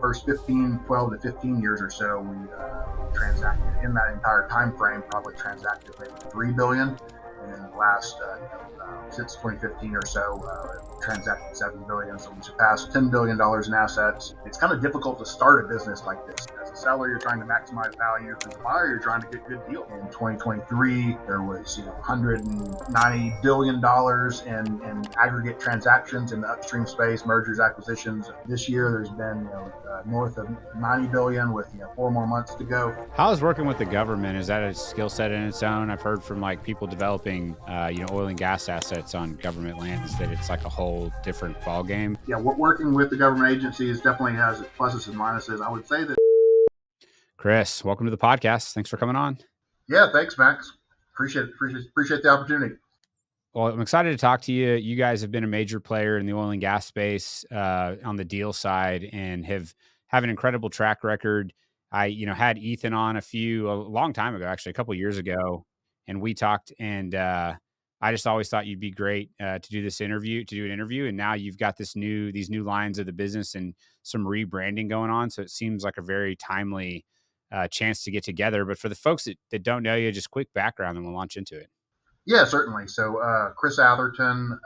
first 12 to 15 years or so, we transacted in that entire time frame, probably transacted maybe $3 billion. And in the last, since 2015 or so, transacted $7 billion. So we surpassed $10 billion in assets. It's kind of difficult to start a business like this. As a seller, you're trying to maximize value. As a buyer, you're trying to get good deals. In 2023, there was $190 billion in aggregate transactions in the upstream space, mergers, acquisitions. This year, there's been north of 90 billion with 4 more months to go. How is working with the government? Is that a skill set in its own? I've heard from people developing oil and gas assets on government lands that it's like a whole different ball game. Yeah, working with the government agencies definitely has its pluses and minuses. I would say that. Chris, welcome to the podcast. Thanks for coming on. Yeah, thanks, Max. Appreciate the opportunity. Well, I'm excited to talk to you. You guys have been a major player in the oil and gas space on the deal side and have an incredible track record. I, had Ethan on a long time ago, actually a couple of years ago, and we talked. And I just always thought you'd be great to do an interview. And now you've got these new lines of the business and some rebranding going on. So it seems like a very timely chance to get together. But for the folks that don't know you, just quick background, and we'll launch into it. Yeah, certainly. So Chris Atherton,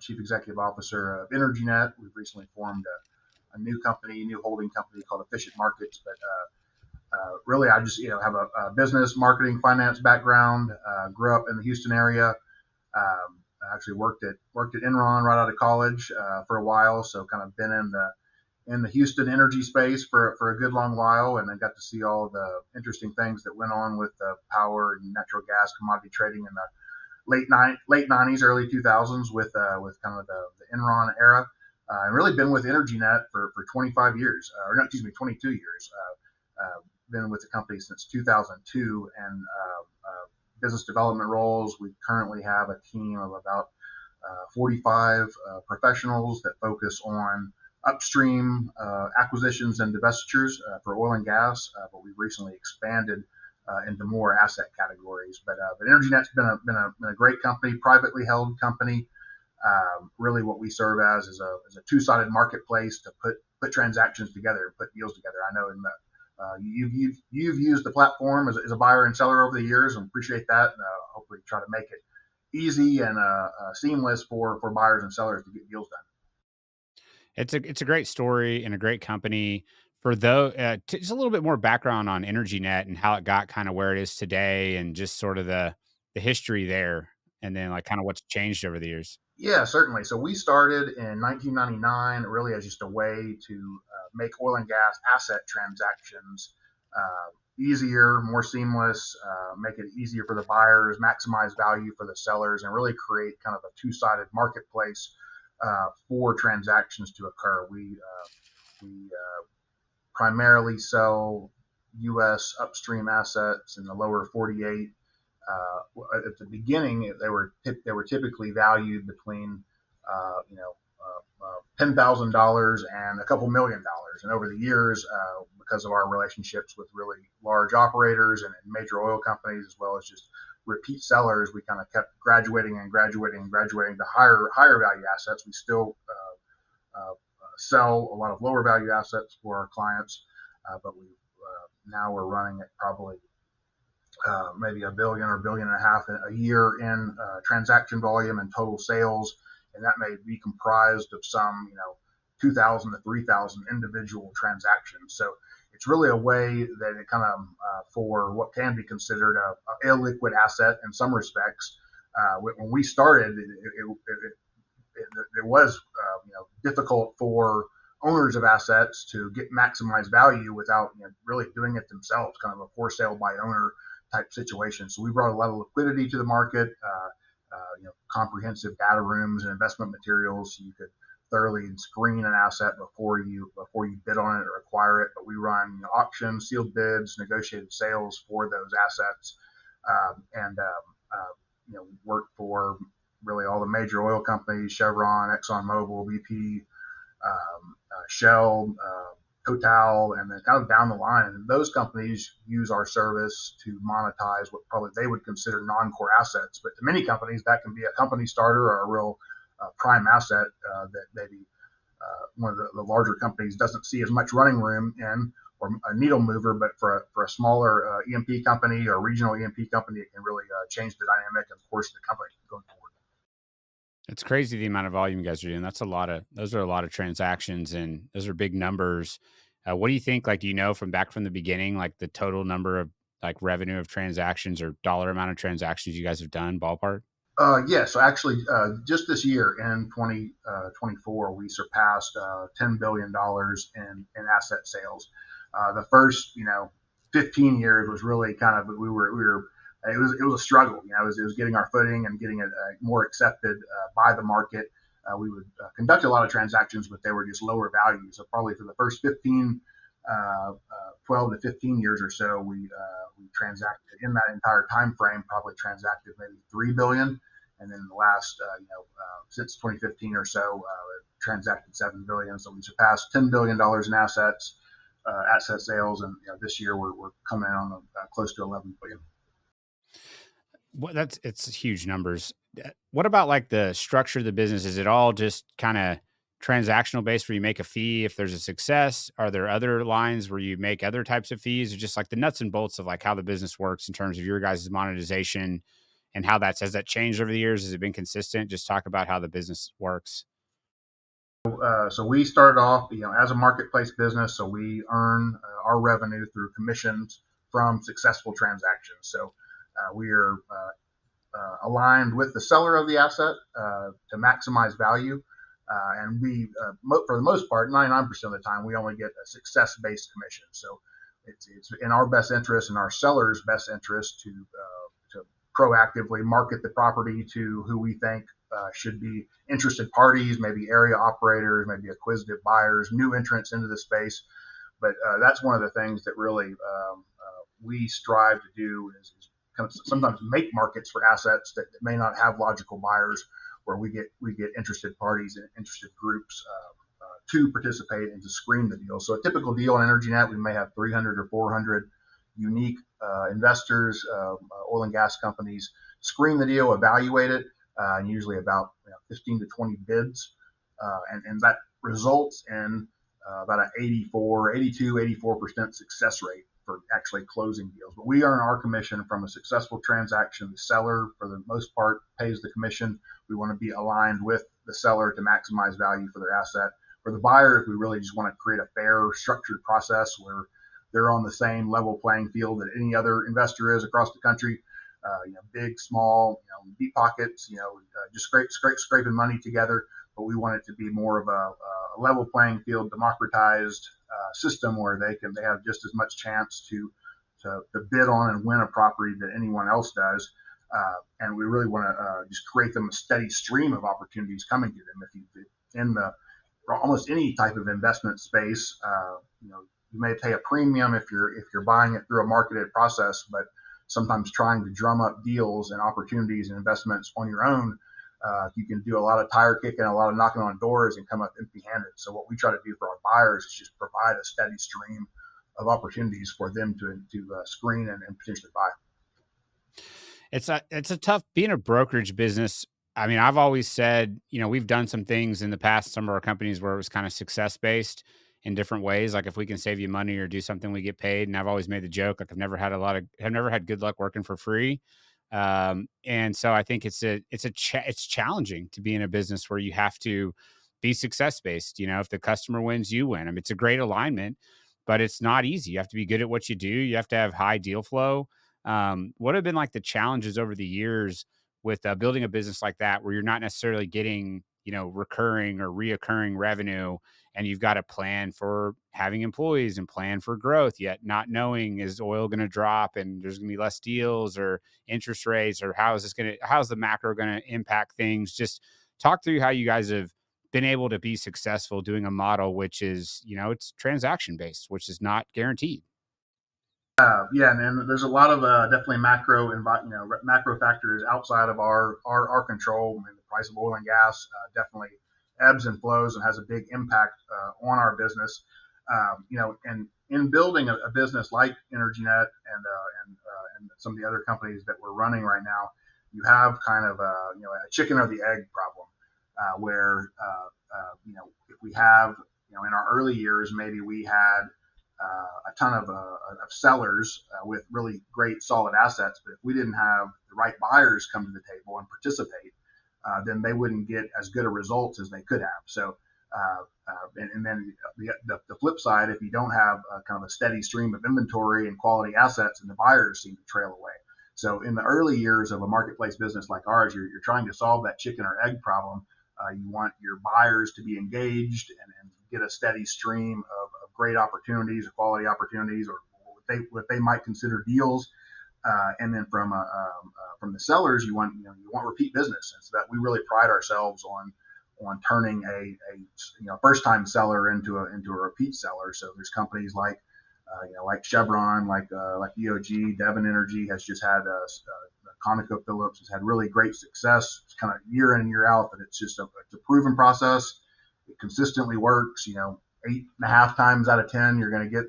Chief Executive Officer of EnergyNet. We've recently formed a new holding company called Efficient Markets. But really, I just have a business, marketing, finance background. Grew up in the Houston area. I actually worked at Enron right out of college for a while. So kind of been in the Houston energy space for a good long while, and I got to see all the interesting things that went on with power and natural gas commodity trading in the late 90s, early 2000s with kind of the Enron era, and really been with EnergyNet for 25 years, 22 years. Been with the company since 2002, and business development roles. We currently have a team of about 45 professionals that focus on upstream acquisitions and divestitures for oil and gas, but we've recently expanded into more asset categories. But EnergyNet's been a great company, privately held company. Really, what we serve as is a two-sided marketplace to put transactions together, put deals together. I know you've used the platform as a buyer and seller over the years, and appreciate that. And hopefully, try to make it easy and seamless for buyers and sellers to get deals done. It's a great story and a great company. For those, just a little bit more background on EnergyNet and how it got kind of where it is today, and just sort of the history there, and then kind of what's changed over the years. Yeah, certainly. So we started in 1999, really as just a way to make oil and gas asset transactions easier, more seamless, make it easier for the buyers, maximize value for the sellers, and really create kind of a two-sided marketplace for transactions to occur. We primarily sell U.S. upstream assets in the lower 48. At the beginning, they were typically valued between $10,000 and a couple $1 million. And over the years, because of our relationships with really large operators and major oil companies, as well as just repeat sellers, we kind of kept graduating to higher value assets. We still sell a lot of lower value assets for our clients, but now we're running at probably maybe $1 billion or $1.5 billion a year in transaction volume and total sales, and that may be comprised of some 2,000 to 3,000 individual transactions. So it's really a way that it kind of for what can be considered a illiquid asset in some respects. When we started, it was difficult for owners of assets to get maximized value without really doing it themselves, kind of a for sale by owner type situation. So we brought a lot of liquidity to the market, comprehensive data rooms and investment materials, so you could thoroughly screen an asset before you bid on it or acquire it. But we run auctions, sealed bids, negotiated sales for those assets, and work for really all the major oil companies: Chevron, ExxonMobil, BP, Shell, Total, and then kind of down the line. And those companies use our service to monetize what probably they would consider non-core assets. But to many companies, that can be a company starter or a real prime asset that maybe one of the larger companies doesn't see as much running room in, or a needle mover, but for a smaller E&P company or regional E&P company, it can really change the dynamic and of course the company going forward. It's crazy the amount of volume you guys are doing. Those are a lot of transactions, and those are big numbers. What do you think? Like, do you know from back from the beginning, like the total number of like revenue of transactions or dollar amount of transactions you guys have done, ballpark? Yeah, so actually, just this year in 2024, we surpassed $10 billion in asset sales. The first, 15 years was really kind of it was a struggle. It was getting our footing and getting it more accepted by the market. We would conduct a lot of transactions, but they were just lower values. So probably for the first 12 to 15 years or so, we transacted in that entire time frame, probably transacted maybe 3 billion. And then in the last, since 2015 or so, transacted 7 billion. So we surpassed $10 billion in asset sales. And this year we're coming in on close to 11 billion. Well, it's huge numbers. What about like the structure of the business? Is it all just kind of transactional based where you make a fee if there's a success? Are there other lines where you make other types of fees, or just like the nuts and bolts of like how the business works in terms of your guys' monetization and how has that changed over the years? Has it been consistent? Just talk about how the business works. So we started off, as a marketplace business. So we earn our revenue through commissions from successful transactions. So we are aligned with the seller of the asset to maximize value. And we, for the most part, 99% of the time, we only get a success-based commission. So it's in our best interest and our seller's best interest to proactively market the property to who we think should be interested parties, maybe area operators, maybe acquisitive buyers, new entrants into the space. But that's one of the things that really we strive to do is kind of sometimes make markets for assets that may not have logical buyers, where we get interested parties and interested groups to participate and to screen the deal. So a typical deal on EnergyNet, we may have 300 or 400 unique investors, oil and gas companies screen the deal, evaluate it, and usually about 15 to 20 bids. And that results in about an 84% success rate for actually closing deals. But we earn our commission from a successful transaction. The seller, for the most part, pays the commission. We want to be aligned with the seller to maximize value for their asset. For the buyers, we really just want to create a fair, structured process where they're on the same level playing field that any other investor is across the country. Big, small, deep pockets, just scraping money together. But we want it to be more of a level playing field, democratized system where they have just as much chance to bid on and win a property that anyone else does. And we really want to just create them a steady stream of opportunities coming to them. If you in the almost any type of investment space, you may pay a premium if you're buying it through a marketed process, but sometimes trying to drum up deals and opportunities and investments on your own, you can do a lot of tire kicking, a lot of knocking on doors, and come up empty-handed. So what we try to do for our buyers is just provide a steady stream of opportunities for them to screen and potentially buy. It's a tough being a brokerage business. I mean, I've always said, we've done some things in the past, some of our companies where it was kind of success based in different ways. Like if we can save you money or do something, we get paid. And I've always made the joke, like I've never had good luck working for free. And so I think it's challenging to be in a business where you have to be success based. If the customer wins, you win. I mean, it's a great alignment, but it's not easy. You have to be good at what you do. You have to have high deal flow. What have been like the challenges over the years with building a business like that, where you're not necessarily getting, recurring or reoccurring revenue, and you've got a plan for having employees and plan for growth, yet not knowing, is oil going to drop and there's going to be less deals, or interest rates, or how's the macro going to impact things? Just talk through how you guys have been able to be successful doing a model, which is, it's transaction based, which is not guaranteed. Yeah, and there's a lot of definitely macro factors outside of our control. I mean, the price of oil and gas definitely ebbs and flows and has a big impact on our business. And in building a business like EnergyNet and some of the other companies that we're running right now, you have kind of a chicken or the egg problem. where if we have, in our early years, maybe we had a ton of sellers with really great solid assets, but if we didn't have the right buyers come to the table and participate, then they wouldn't get as good a results as they could have. So, and then the flip side, if you don't have kind of a steady stream of inventory and quality assets, and the buyers seem to trail away. So in the early years of a marketplace business like ours, you're trying to solve that chicken or egg problem. You want your buyers to be engaged and get a steady stream of great opportunities, or quality opportunities, or what they might consider deals. And then from the sellers, you want repeat business, and so that we really pride ourselves on turning a first time seller into a repeat seller. So there's companies like Chevron, like EOG, Devon Energy has just had ConocoPhillips has had really great success. It's kind of year in and year out, but it's just it's a proven process. It consistently works. 8.5 times out of 10, you're going to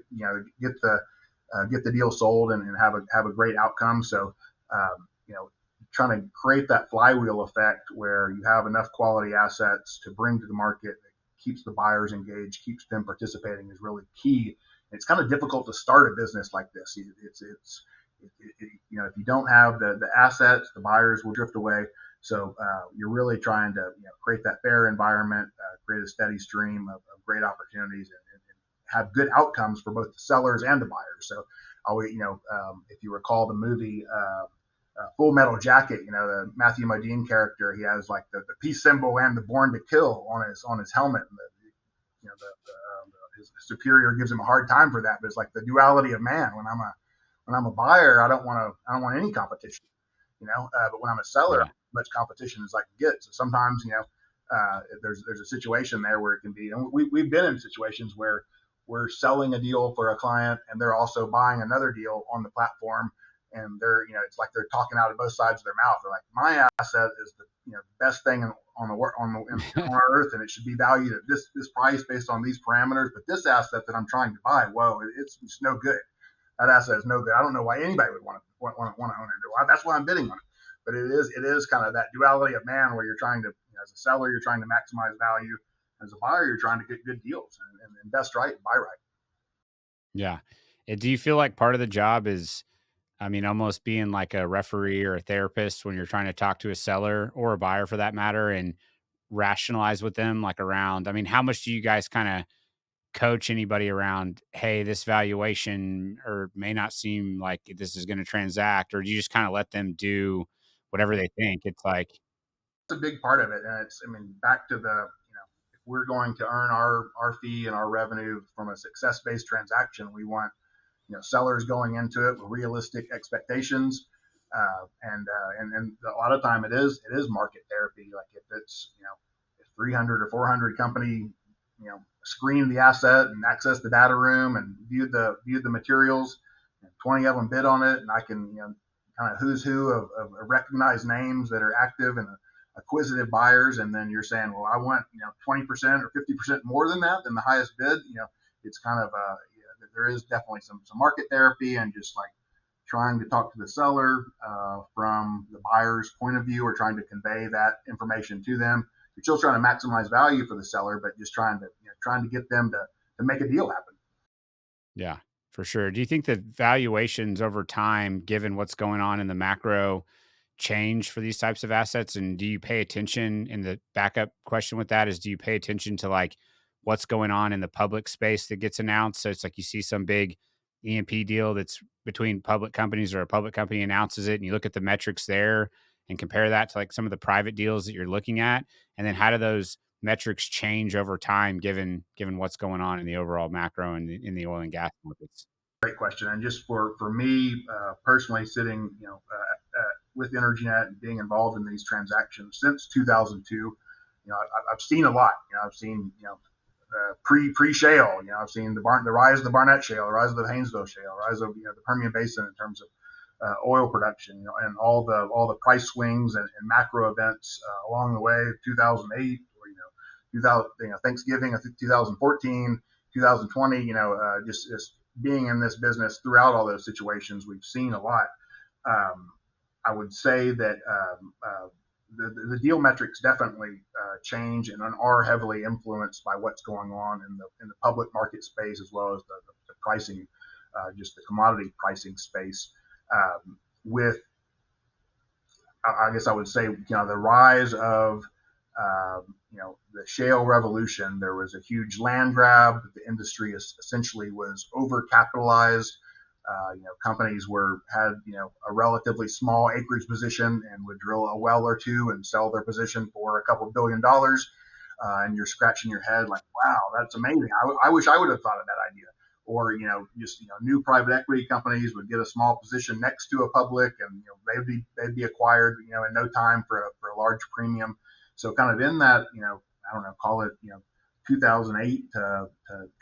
get the deal sold and have a great outcome. So, trying to create that flywheel effect where you have enough quality assets to bring to the market that keeps the buyers engaged, keeps them participating, is really key. It's kind of difficult to start a business like this. If you don't have the assets, the buyers will drift away. So you're really trying to create that fair environment, create a steady stream of great opportunities, and have good outcomes for both the sellers and the buyers. So, if you recall the movie Full Metal Jacket, the Matthew Modine character, he has like the peace symbol and the Born to Kill on his helmet. And his superior gives him a hard time for that, but it's like the duality of man. When I'm a buyer, I don't want any competition, but when I'm a seller, Yeah. as much competition as I can get. So sometimes, there's a situation there where it can be, and we've been in situations where we're selling a deal for a client and they're also buying another deal on the platform, and it's like they're talking out of both sides of their mouth. They're like, my asset is the best thing on earth, and it should be valued at this price based on these parameters. But this asset that I'm trying to buy, whoa, it's no good. That asset is no good. I don't know why anybody would want to own it. That's why I'm bidding on it. But it is kind of that duality of man where you're trying to, as a seller, you're trying to maximize value. As a buyer, you're trying to get good deals and invest right and buy right. Yeah. Do you feel like part of the job is, almost being like a referee or a therapist when you're trying to talk to a seller or a buyer for that matter and rationalize with them, like around, how much do you guys kind of coach anybody around, hey, this valuation or may not seem like this is going to transact, or do you just kind of let them do whatever they think? It's like, It's a big part of it. And back to if we're going to earn our fee and our revenue from a success-based transaction, we want, sellers going into it with realistic expectations. And a lot of time it is market therapy. Like if it's, if 300 or 400 company, screen the asset and access the data room and viewed the materials, and 20 of them bid on it, and I can, kind of who's who of recognized names that are active and acquisitive buyers, and then you're saying, well, I want 20% or 50% more than the highest bid. It's kind of there is definitely some market therapy, and just like trying to talk to the seller from the buyer's point of view, or trying to convey that information to them. You're still trying to maximize value for the seller, but just trying to get them to make a deal happen. yeah, for sure. Do you think that valuations over time, given what's going on in the macro, change for these types of assets? And do you pay attention, in the backup question with that is, do you pay attention to like what's going on in the public space that gets announced? So it's like you see some big EMP deal that's between public companies, or a public company announces it, and you look at the metrics there and compare that to like some of the private deals that you're looking at. And then how do those metrics change over time, given what's going on in the overall macro and in the oil and gas markets? Great question. And just for me personally, sitting with EnergyNet and being involved in these transactions since 2002, I've seen a lot. I've seen pre shale. I've seen the rise of the Barnett Shale, the rise of the Haynesville Shale, rise of the Permian Basin in terms of oil production, and all the price swings and macro events along the way. 2008, or 2000, Thanksgiving of 2014, 2020. Just being in this business throughout all those situations, we've seen a lot. I would say that the deal metrics definitely change and are heavily influenced by what's going on in the public market space, as well as the pricing, just the commodity pricing space. With I guess I would say, the rise of, the shale revolution. There was a huge land grab. The industry essentially was overcapitalized. Companies had, a relatively small acreage position and would drill a well or two and sell their position for a couple $1 billion. And you're scratching your head like, wow, that's amazing. I wish I would have thought of that idea. Or, new private equity companies would get a small position next to a public, and they'd be acquired, in no time for a large premium. So kind of in that, I don't know, call it 2008 to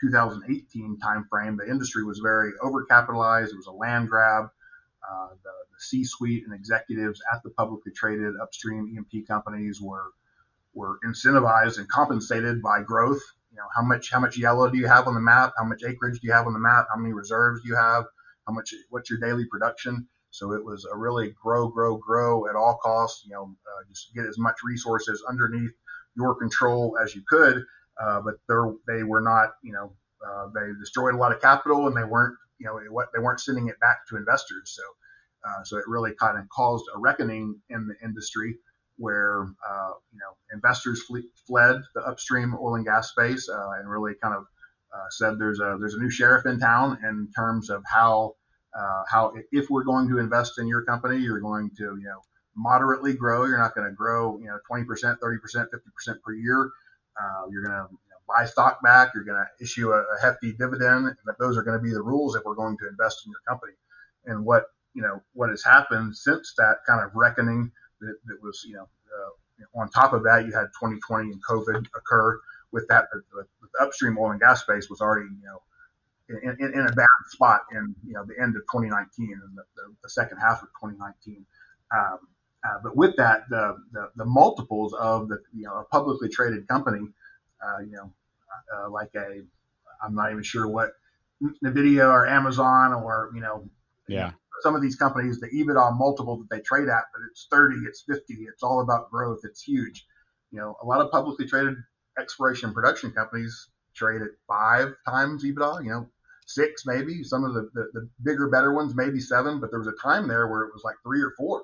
2018 timeframe, the industry was very overcapitalized. It was a land grab. The C-suite and executives at the publicly traded upstream E&P companies were incentivized and compensated by growth. How much yellow do you have on the map? How much acreage do you have on the map? How many reserves do you have? What's your daily production? So it was a really grow at all costs. Just get as much resources underneath your control as you could. But they were not. They destroyed a lot of capital, and they weren't sending it back to investors. So it really kind of caused a reckoning in the industry, where investors fled the upstream oil and gas space, and really kind of said there's a new sheriff in town in terms of how if we're going to invest in your company, you're going to moderately grow. You're not going to grow 20%, 30%, 50% per year. You're going to buy stock back. You're going to issue a hefty dividend. And those are going to be the rules if we're going to invest in your company. And what has happened since that kind of reckoning, that was, on top of that, you had 2020 and COVID occur. With that, the upstream oil and gas space was already, in a bad spot in, the end of 2019 and the second half of 2019. But with that, the multiples of a publicly traded company, I'm not even sure what NVIDIA or Amazon or, Yeah. some of these companies, the EBITDA multiple that they trade at, but it's 30, it's 50, it's all about growth. It's huge. A lot of publicly traded exploration and production companies trade at 5 times EBITDA, 6 maybe. Some of the bigger, better ones, maybe 7, but there was a time there where it was like 3 or 4.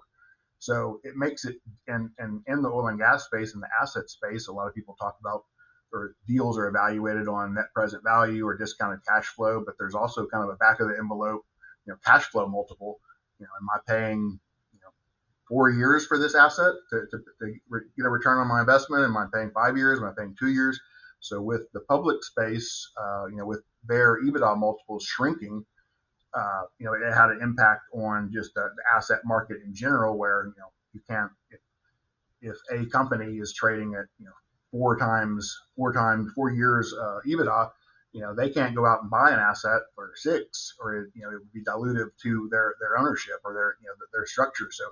So it makes it, and in the oil and gas space and the asset space, a lot of people talk about, or deals are evaluated on net present value or discounted cash flow, but there's also kind of a back of the envelope cash flow multiple. Am I paying 4 years for this asset to get a return on my investment? Am I paying 5 years? Am I paying 2 years? So with the public space, with their EBITDA multiples shrinking, it had an impact on just the asset market in general, where you can't, if a company is trading at 4 years EBITDA, they can't go out and buy an asset for 6, or it would be dilutive to their ownership or their structure. So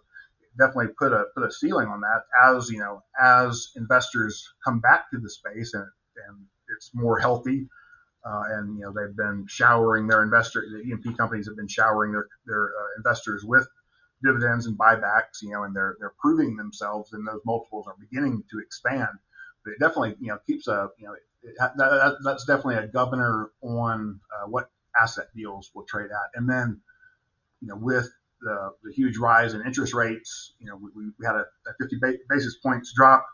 definitely put a ceiling on that. As investors come back to the space and it's more healthy, and they've been showering the E&P companies have been showering their investors with dividends and buybacks, and they're proving themselves, and those multiples are beginning to expand. But it definitely keeps that's definitely a governor on what asset deals will trade at. And then with the huge rise in interest rates, we had a 50 basis points drop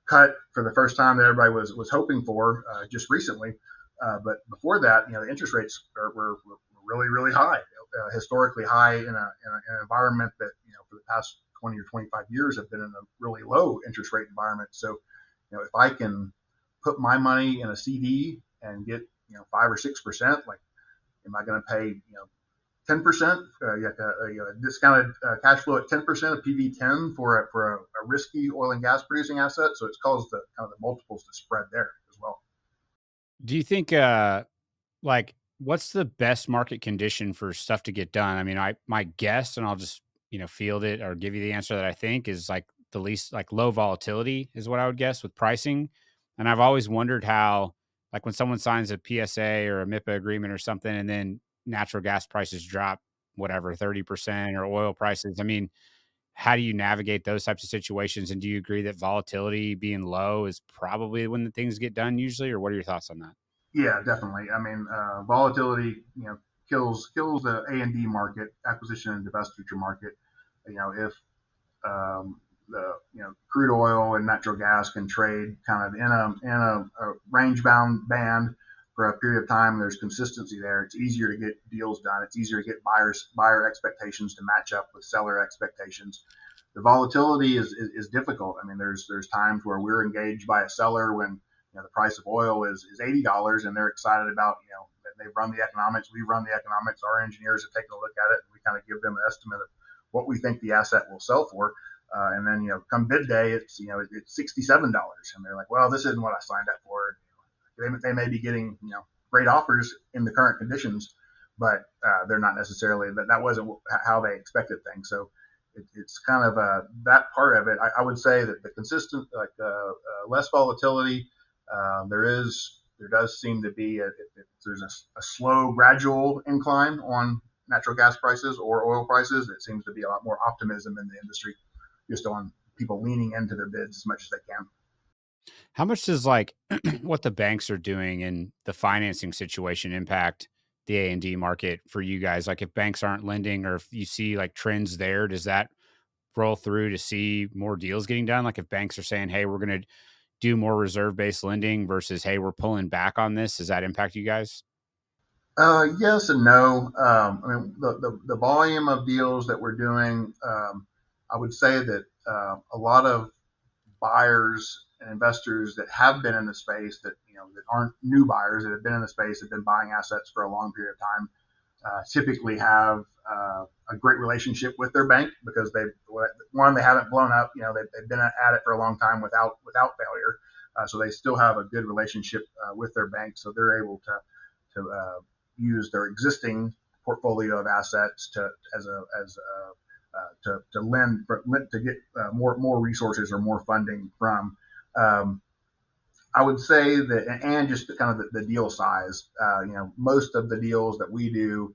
cut for the first time that everybody was hoping for just recently. But before that, the interest rates were really, really high, historically high in an environment that for the past 20 or 25 years have been in a really low interest rate environment. So if I can put my money in a CD and get 5 or 6%, like, am I going to pay 10%, discounted cash flow at 10% of PV10 for a risky oil and gas producing asset? So it's caused the multiples to spread there as well. Do you think, what's the best market condition for stuff to get done? I mean, my guess, and I'll just, field it or give you the answer that I think is like the least, like low volatility is what I would guess with pricing. And I've always wondered how, like when someone signs a PSA or a MIPA agreement or something, and then natural gas prices drop, whatever, 30%, or oil prices. I mean, how do you navigate those types of situations? And do you agree that volatility being low is probably when the things get done usually, or what are your thoughts on that? Yeah, definitely. I mean, volatility, kills the A&D market, acquisition and divestiture market. If the crude oil and natural gas can trade kind of in a range bound band for a period of time. There's consistency there. It's easier to get deals done. It's easier to get buyer expectations to match up with seller expectations. The volatility is difficult. I mean, there's times where we're engaged by a seller when the price of oil is $80 and they're excited about that they've run the economics. We've run the economics. Our engineers have taken a look at it, and we kind of give them an estimate of what we think the asset will sell for. And then come bid day, it's $67, and they're like, well, this isn't what I signed up for. They may be getting great offers in the current conditions, but they're not necessarily that wasn't how they expected things. So it's kind of that part of it. I would say that the consistent less volatility. There does seem to be if there's a slow gradual incline on natural gas prices or oil prices. It seems to be a lot more optimism in the industry, just on people leaning into their bids as much as they can. How much does like what the banks are doing and the financing situation impact the A&D market for you guys? Like if banks aren't lending or if you see like trends there, does that roll through to see more deals getting done? Like if banks are saying, hey, we're going to do more reserve based lending versus, hey, we're pulling back on this, does that impact you guys? Yes and no. I mean, the volume of deals that we're doing, I would say that a lot of buyers and investors that have been in the space that aren't new buyers that have been in the space, have been buying assets for a long period of time, typically have a great relationship with their bank because they haven't blown up. They've been at it for a long time without failure, so they still have a good relationship with their bank. So they're able to use their existing portfolio of assets to lend to get more resources or more funding from. Um, I would say that, and just kind of the deal size. Most of the deals that we do,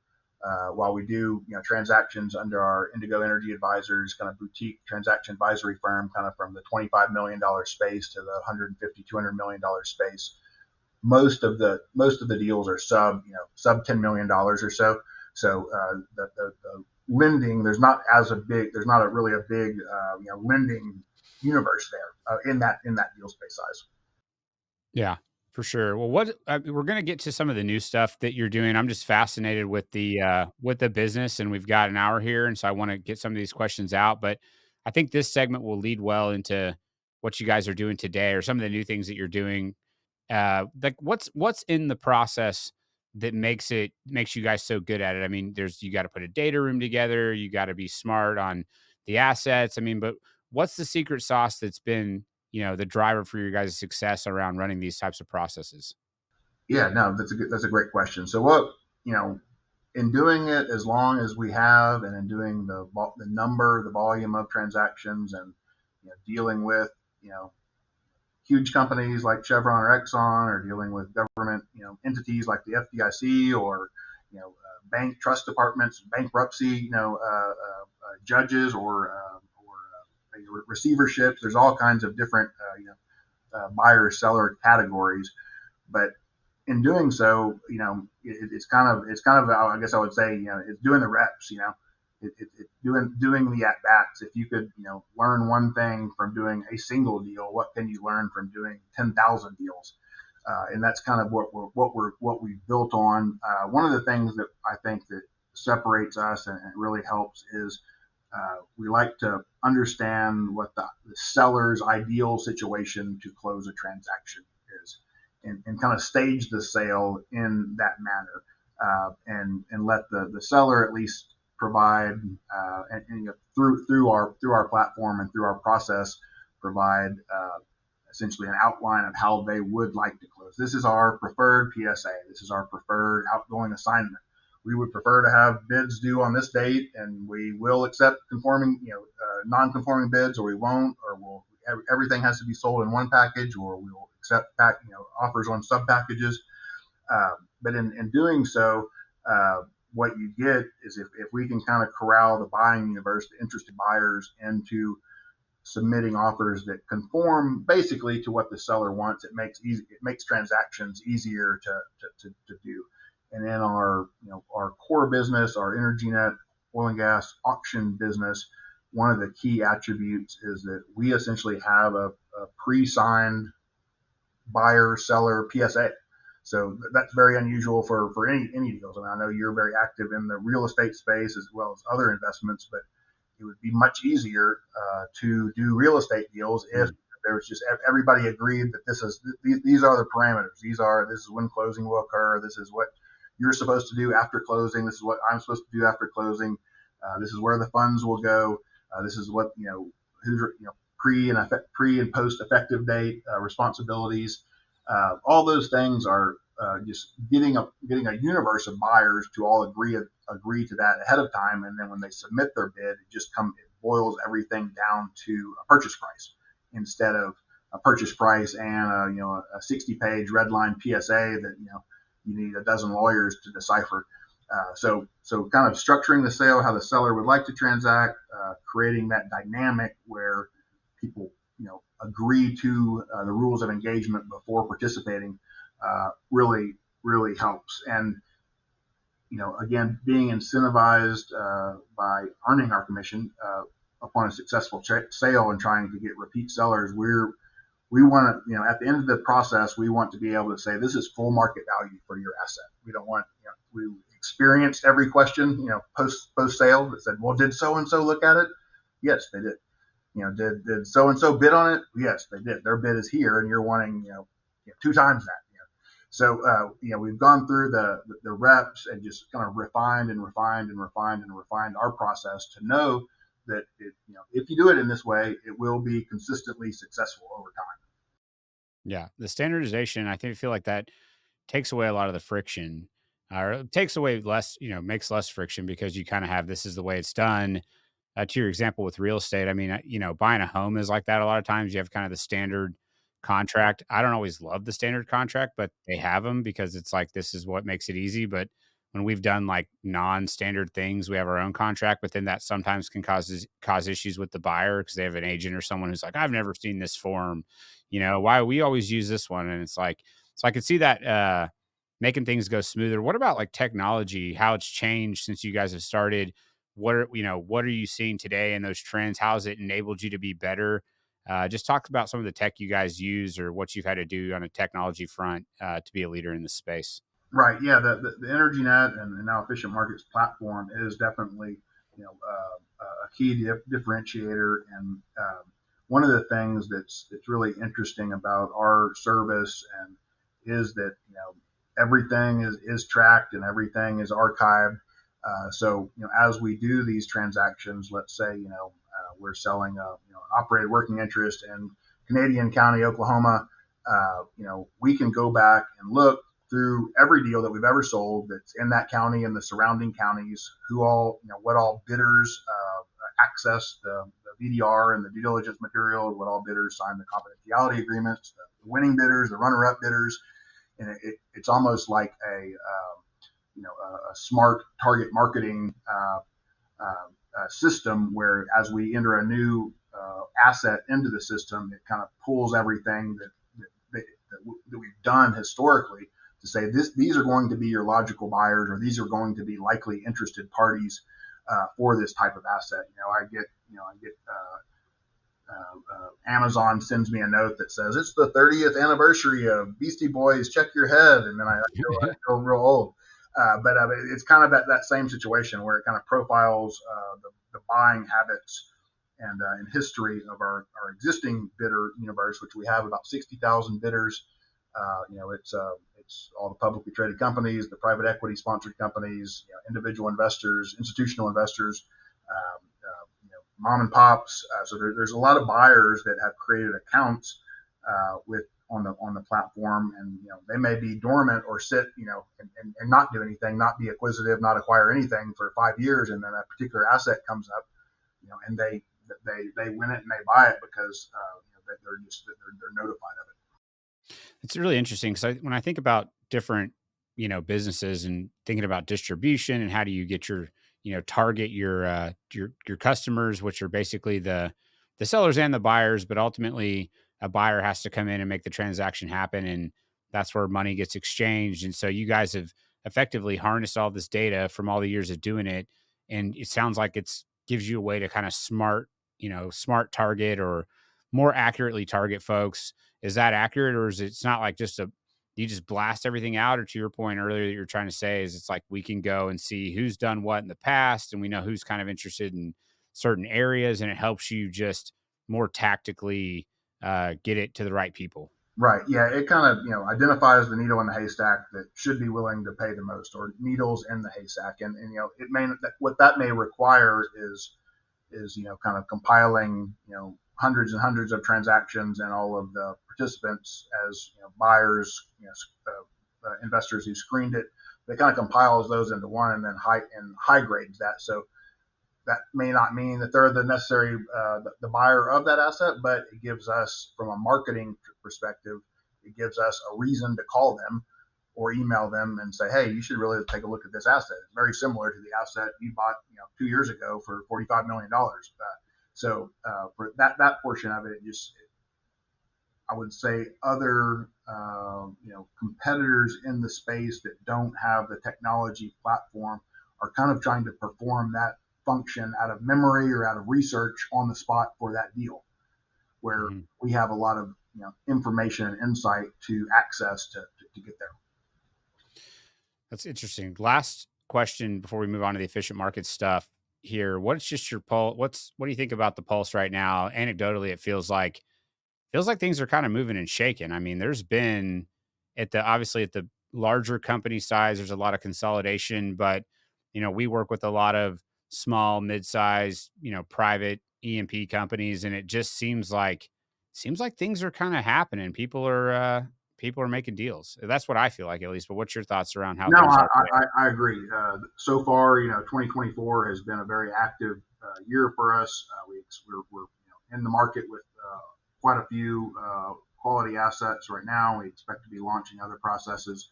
while we do transactions under our Indigo Energy Advisors kind of boutique transaction advisory firm, kind of from the $25 million space to the 150, $200 million space. Most of the deals are sub $10 million or so. So the lending, there's not really a big lending universe there in that deal space size. Yeah, for sure. Well, we're going to get to some of the new stuff that you're doing. I'm just fascinated with the business, and we've got an hour here, and so I want to get some of these questions out. But I think this segment will lead well into what you guys are doing today, or some of the new things that you're doing. Like what's in the process that makes you guys so good at it? I mean, you got to put a data room together, you got to be smart on the assets. I mean, but what's the secret sauce that's been the driver for your guys' success around running these types of processes? Yeah, no, that's a great question. So what in doing it as long as we have, and in doing the volume of transactions, and dealing with huge companies like Chevron or Exxon, or dealing with government entities like the FDIC, or bank trust departments, bankruptcy judges, or receiverships. There's all kinds of different buyer seller categories, but in doing so, it's kind of I guess I would say it's doing the reps. Doing the at bats. If you could learn one thing from doing a single deal, what can you learn from doing 10,000 deals? And that's kind of what we've built on. One of the things that I think that separates us and it really helps is we like to understand what the seller's ideal situation to close a transaction is, and kind of stage the sale in that manner, and let the seller at least provide, and through our platform and through our process, provide essentially an outline of how they would like to close. This is our preferred PSA. This is our preferred outgoing assignment. We would prefer to have bids due on this date, and we will accept non-conforming bids, or we won't, or everything has to be sold in one package, or we will accept offers on sub packages. But in doing so, what you get is if we can kind of corral the buying universe, the interested buyers, into submitting offers that conform basically to what the seller wants, it makes transactions easier to do. And in our core business, our EnergyNet oil and gas auction business, one of the key attributes is that we essentially have a pre-signed buyer seller PSA. So that's very unusual for any deals. I mean, I know you're very active in the real estate space as well as other investments, but it would be much easier to do real estate deals if there was just everybody agreed that these are the parameters. This is when closing will occur. This is what you're supposed to do after closing. This is what I'm supposed to do after closing. This is where the funds will go. This is what who's pre and post effective date responsibilities. All those things are just getting a universe of buyers to all agree to that ahead of time, and then when they submit their bid, it boils everything down to a purchase price instead of a purchase price and a 60-page red line PSA that you need a dozen lawyers to decipher. So kind of structuring the sale how the seller would like to transact, creating that dynamic where people agree to the rules of engagement before participating really helps. And again, being incentivized by earning our commission upon a successful sale and trying to get repeat sellers, we want to, at the end of the process, we want to be able to say this is full market value for your asset. We don't want, we experienced every question, post sale that said, well, did so and so look at it? Yes, they did. Did so and so bid on it? Yes, they did. Their bid is here, and you're wanting 2 times that. So we've gone through the reps and just kind of refined our process to know that if you do it in this way, it will be consistently successful over time. Yeah, the standardization, I feel like that takes away a lot of the friction, or it takes away less, makes less friction because you kind of have this is the way it's done. To your example with real estate, I mean, buying a home is like that. A lot of times you have kind of the standard contract. I don't always love the standard contract, but they have them because it's like, this is what makes it easy. But when we've done like non-standard things, we have our own contract, but then that sometimes can cause issues with the buyer because they have an agent or someone who's like, I've never seen this form, why we always use this one. And it's like, so I could see that, making things go smoother. What about like technology, how it's changed since you guys have started? What are you seeing today in those trends? How has it enabled you to be better? Just talk about some of the tech you guys use or what you've had to do on a technology front to be a leader in the space. Right. Yeah. The EnergyNet and now Efficient Markets platform is definitely a key differentiator. And one of the things that's really interesting about our service and is that everything is tracked and everything is archived. So as we do these transactions, let's say we're selling a operated working interest in Canadian County, Oklahoma. We can go back and look through every deal that we've ever sold that's in that county and the surrounding counties, what all bidders access the VDR and the due diligence material, what all bidders sign the confidentiality agreements, the winning bidders, the runner-up bidders, and it's almost like a smart target marketing system where as we enter a new asset into the system, it kind of pulls everything that we've done historically to say these are going to be your logical buyers, or these are going to be likely interested parties for this type of asset. I get Amazon sends me a note that says it's the 30th anniversary of Beastie Boys, Check Your Head, and then I feel real old. But it's kind of that same situation where it kind of profiles the buying habits and history of our existing bidder universe, which we have about 60,000 bidders. It's all the publicly traded companies, the private equity sponsored companies, individual investors, institutional investors, mom and pops. So there's a lot of buyers that have created accounts on the platform, and they may be dormant or sit and not do anything, not be acquisitive, not acquire anything for 5 years, and then a particular asset comes up, and they win it and they buy it because they're notified of it. It's really interesting because when I think about different businesses and thinking about distribution and how do you get your, target your customers, which are basically the sellers and the buyers, but ultimately a buyer has to come in and make the transaction happen. And that's where money gets exchanged. And so you guys have effectively harnessed all this data from all the years of doing it. And it sounds like it's gives you a way to kind of smart target or more accurately target folks. Is that accurate? Or is it's not like you just blast everything out? Or to your point earlier that you're trying to say is it's like we can go and see who's done what in the past and we know who's kind of interested in certain areas and it helps you just more tactically get it to the right people. Right. Yeah. It kind of, identifies the needle in the haystack that should be willing to pay the most, or needles in the haystack. And it may, what that may require is, kind of compiling, hundreds and hundreds of transactions and all of the participants as, buyers, investors who screened it. They kind of compiles those into one and then high grades that. So that may not mean that they're the necessary the buyer of that asset, but it gives us, from a marketing perspective, it gives us a reason to call them or email them and say, hey, you should really take a look at this asset. It's very similar to the asset you bought 2 years ago for $45 million. So for that portion of it, I would say other competitors in the space that don't have the technology platform are kind of trying to perform that function out of memory or out of research on the spot for that deal, where we have a lot of information and insight to access to get there. That's interesting. Last question before we move on to the efficient market stuff here. What's just your pulse? What do you think about the pulse right now? Anecdotally, it feels like things are kind of moving and shaking. I mean, there's been obviously at the larger company size, there's a lot of consolidation, but we work with a lot of small, mid-sized, private E&P companies, and it just seems like things are kind of happening. People are making deals. That's what I feel like, at least. But what's your thoughts around how No, things are? I agree. So far, 2024 has been a very active year for us. We're in the market with quite a few quality assets right now. We expect to be launching other processes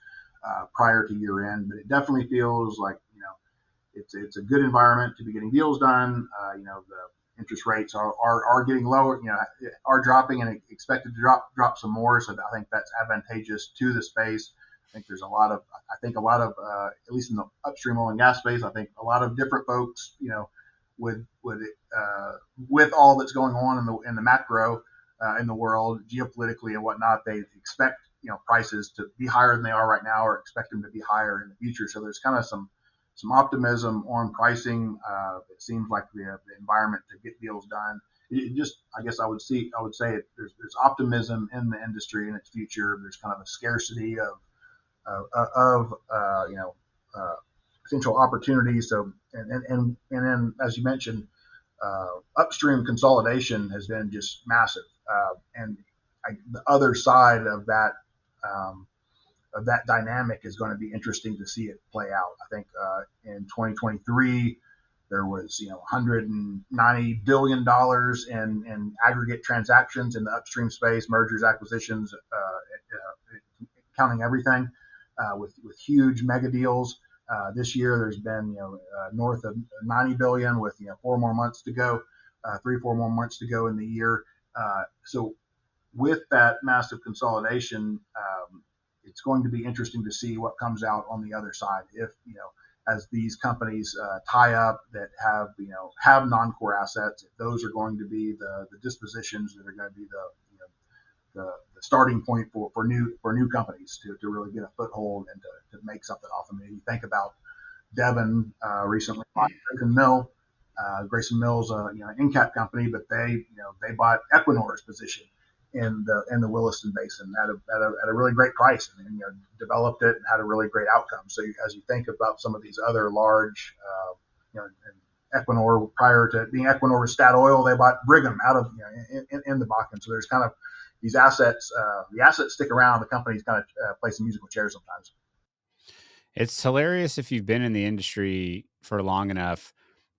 prior to year end, but it definitely feels like it's a good environment to be getting deals done. The interest rates are getting lower, are dropping and expected to drop some more. So I think that's advantageous to the space. I think there's a lot of, at least in the upstream oil and gas space, I think a lot of different folks, with all that's going on in the macro in the world, geopolitically and whatnot, they expect prices to be higher than they are right now, or expect them to be higher in the future. So there's kind of some optimism on pricing. It seems like the environment to get deals done. I guess I would say there's optimism in the industry and its future. There's kind of a scarcity of potential opportunities. So and then, as you mentioned, upstream consolidation has been just massive. And the other side of that dynamic is going to be interesting to see it play out. I think in 2023 there was $190 billion in aggregate transactions in the upstream space, mergers, acquisitions, counting everything, with huge mega deals. This year there's been north of 90 billion with 4 more months to go, 3-4 more months to go in the year. So with that massive consolidation, it's going to be interesting to see what comes out on the other side. If as these companies tie up that have non-core assets, if those are going to be the dispositions that are going to be the starting point for new companies to really get a foothold and to make something off of it. You think about Devon recently bought Grayson Mill. Grayson Mill's an in-cap company, but they bought Equinor's position in the Williston Basin at a really great price, and developed it and had a really great outcome. So as you think about some of these other large, Equinor, prior to being Equinor with Statoil, they bought Brigham out of in the Bakken. So there's kind of these assets. The assets stick around. The companies kind of play some musical chairs sometimes. It's hilarious if you've been in the industry for long enough.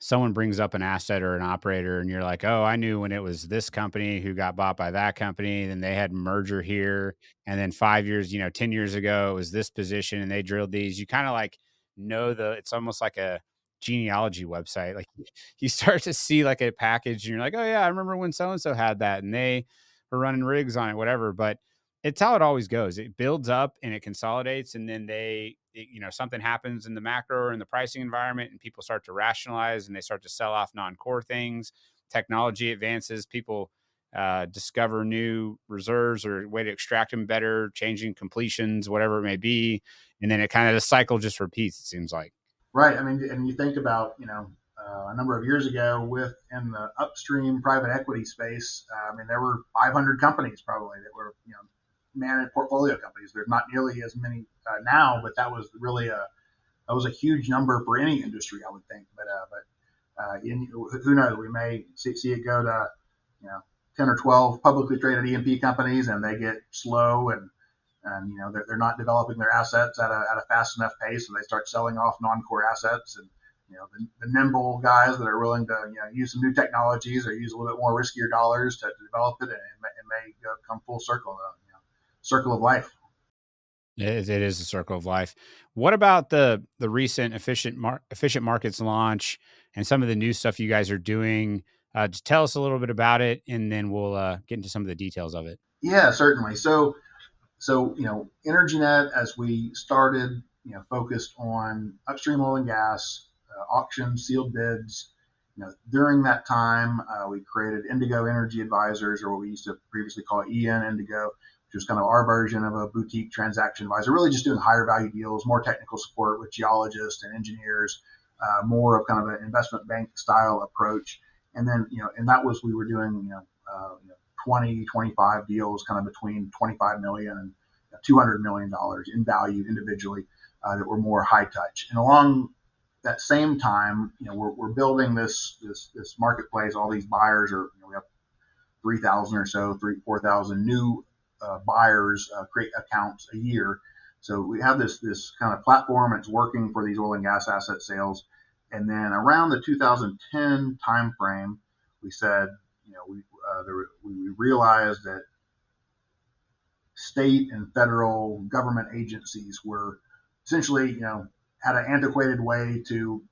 someone brings up an asset or an operator and you're like, oh, I knew when it was this company who got bought by that company, then they had merger here. And then 5 years, 10 years ago, it was this position and they drilled these. You kind of like know it's almost like a genealogy website. Like you start to see like a package and you're like, oh yeah, I remember when so-and-so had that and they were running rigs on it, whatever. But it's how it always goes. It builds up and it consolidates, and then something happens in the macro or in the pricing environment, and people start to rationalize and they start to sell off non-core things. Technology advances, people discover new reserves or way to extract them better, changing completions, whatever it may be, and then the cycle just repeats. It seems like. Right. I mean, and you think about, a number of years ago in the upstream private equity space, I mean, there were 500 companies probably that were, managed portfolio companies. There's not nearly as many now, but that was really that was a huge number for any industry, I would think. Who knows? We may see it go to, 10 or 12 publicly traded E&P companies, and they get slow and they're not developing their assets at a fast enough pace, so they start selling off non-core assets. And the nimble guys that are willing to use some new technologies or use a little bit more riskier dollars to develop it, and it may come full circle, circle of life. It is a circle of life. What about the recent efficient markets launch and some of the new stuff you guys are doing? Just tell us a little bit about it, and then we'll get into some of the details of it. Yeah, certainly. So EnergyNet, as we started, focused on upstream oil and gas, auctions, sealed bids. During that time, we created Indigo Energy Advisors, or what we used to previously call EN Indigo, which was kind of our version of a boutique transaction advisor, really just doing higher value deals, more technical support with geologists and engineers, more of kind of an investment bank style approach. And then, and that was, we were doing, 20, 25 deals kind of between 25 million and $200 million in value individually that were more high touch. And along that same time, we're building this marketplace. All these buyers are, we have 3,000 or so, 4,000 new buyers create accounts a year. So we have this kind of platform. It's working for these oil and gas asset sales. And then around the 2010 timeframe, we said, we realized that state and federal government agencies were essentially, had an antiquated way to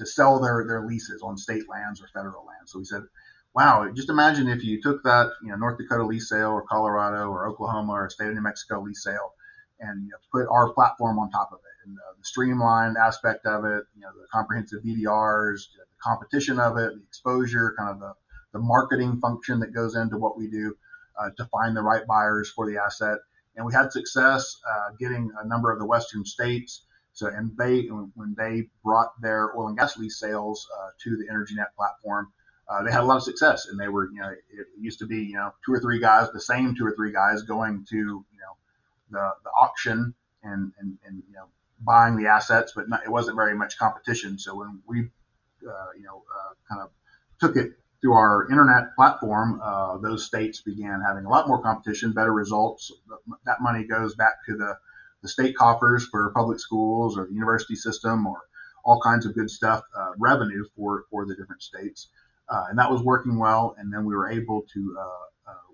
sell their leases on state lands or federal lands. So we said, wow, just imagine if you took that, North Dakota lease sale or Colorado or Oklahoma or state of New Mexico lease sale, and put our platform on top of it, and the streamlined aspect of it, the comprehensive BDRs, the competition of it, the exposure, kind of the marketing function that goes into what we do to find the right buyers for the asset. And we had success getting a number of the Western states. So, and when they brought their oil and gas lease sales to the EnergyNet platform, they had a lot of success. And they were, it used to be, two or three guys, the same two or three guys going to, the auction and buying the assets, but it wasn't very much competition. So when we, kind of took it through our internet platform, those states began having a lot more competition, better results. That money goes back to the state coffers for public schools or the university system or all kinds of good stuff, revenue for the different states. And that was working well. And then we were able to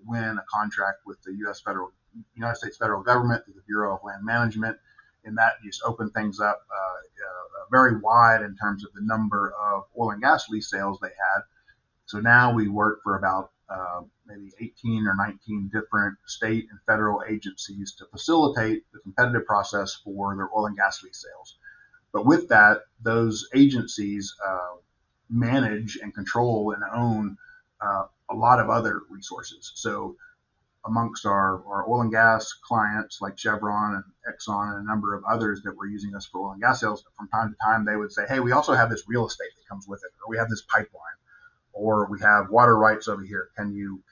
win a contract with the United States federal government through the Bureau of Land Management. And that just opened things up very wide in terms of the number of oil and gas lease sales they had. So now we work for about maybe 18 or 19 different state and federal agencies to facilitate the competitive process for their oil and gas lease sales. But with that, those agencies manage and control and own a lot of other resources. So amongst our oil and gas clients like Chevron and Exxon and a number of others that were using us for oil and gas sales, from time to time they would say, hey, we also have this real estate that comes with it, or we have this pipeline, or we have water rights over here. Can you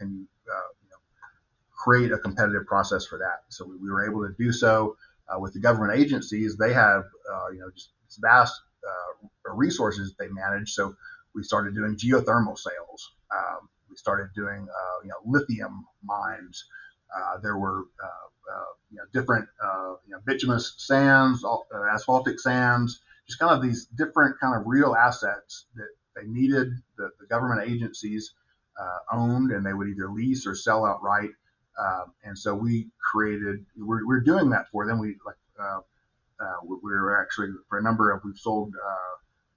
create a competitive process for that? So we were able to do so with the government agencies. They have just vast resources they manage. So we started doing geothermal sales. We started doing lithium mines. There were different bituminous sands, asphaltic sands, just kind of these different kind of real assets that they needed, the government agencies owned, and they would either lease or sell outright. And so we're doing that for them. We're actually, for a number of, we've sold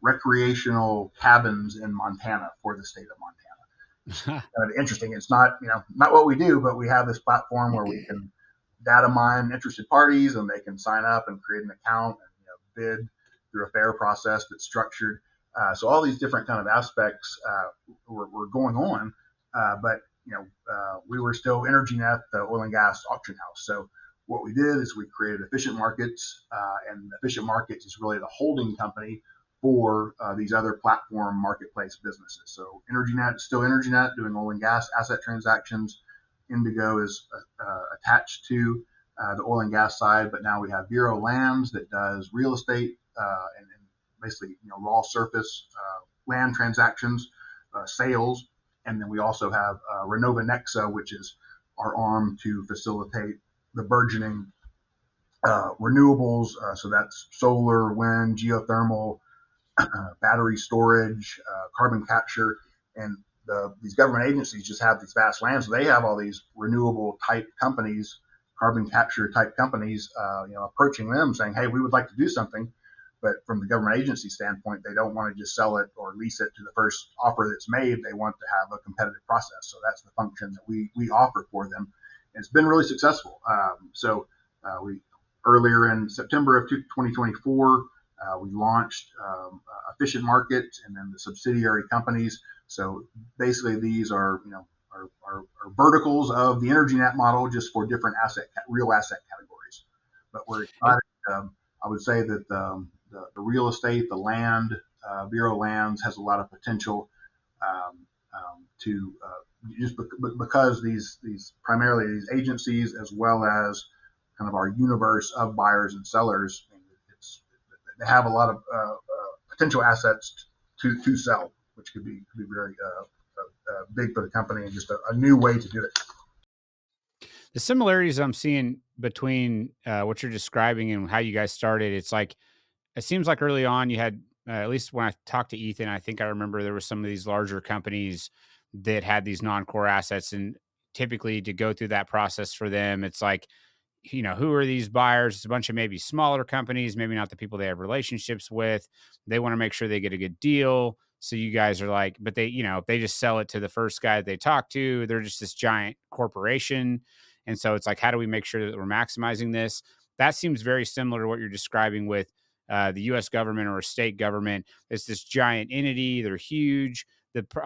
recreational cabins in Montana for the state of Montana. Kind of interesting. It's not, not what we do, but we have this platform where we can data mine interested parties, and they can sign up and create an account and bid through a fair process that's structured. So all these different kind of aspects were going on, but we were still EnergyNet, the oil and gas auction house. So what we did is we created Efficient Markets, and Efficient Markets is really the holding company for these other platform marketplace businesses. So EnergyNet is still EnergyNet, doing oil and gas asset transactions. Indigo is attached to the oil and gas side, but now we have Vero Lands that does real estate and basically raw surface land transactions, sales, and then we also have Renova Nexa, which is our arm to facilitate the burgeoning renewables. So that's solar, wind, geothermal, battery storage, carbon capture, and these government agencies just have these vast lands. So they have all these renewable type companies, carbon capture type companies, approaching them saying, "Hey, we would like to do something." But from the government agency standpoint, they don't want to just sell it or lease it to the first offer that's made. They want to have a competitive process. So that's the function that we offer for them. And it's been really successful. We earlier in September of 2024, we launched Efficient Markets and then the subsidiary companies. So basically, these are verticals of the EnergyNet model, just for different real asset categories. But we're excited. I would say that the real estate, the land, Vero Lands has a lot of potential to just because these primarily these agencies, as well as kind of our universe of buyers and sellers, they have a lot of potential assets to sell, which could be very big for the company, and just a new way to do it. The similarities I'm seeing between what you're describing and how you guys started, it's like, it seems like early on you had, at least when I talked to Ethan, I think I remember there were some of these larger companies that had these non-core assets. And typically to go through that process for them, it's like, who are these buyers? It's a bunch of maybe smaller companies, maybe not the people they have relationships with. They want to make sure they get a good deal. So you guys are like, but they, if they just sell it to the first guy that they talk to, they're just this giant corporation. And so it's like, how do we make sure that we're maximizing this? That seems very similar to what you're describing with the U.S. government or a state government. It's this giant entity. They're huge.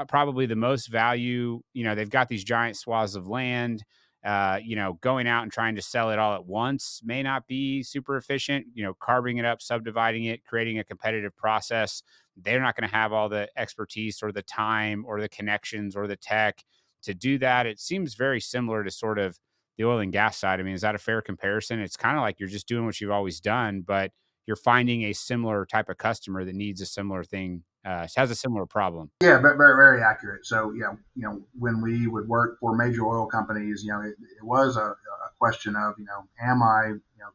Probably the most value, they've got these giant swaths of land. Going out and trying to sell it all at once may not be super efficient. Carving it up, subdividing it, creating a competitive process. They're not going to have all the expertise or the time or the connections or the tech to do that. It seems very similar to sort of the oil and gas side. I mean, is that a fair comparison? It's kind of like you're just doing what you've always done, but you're finding a similar type of customer that needs a similar thing, has a similar problem. Yeah, but very, very accurate. So, when we would work for major oil companies, it was a question of, am I,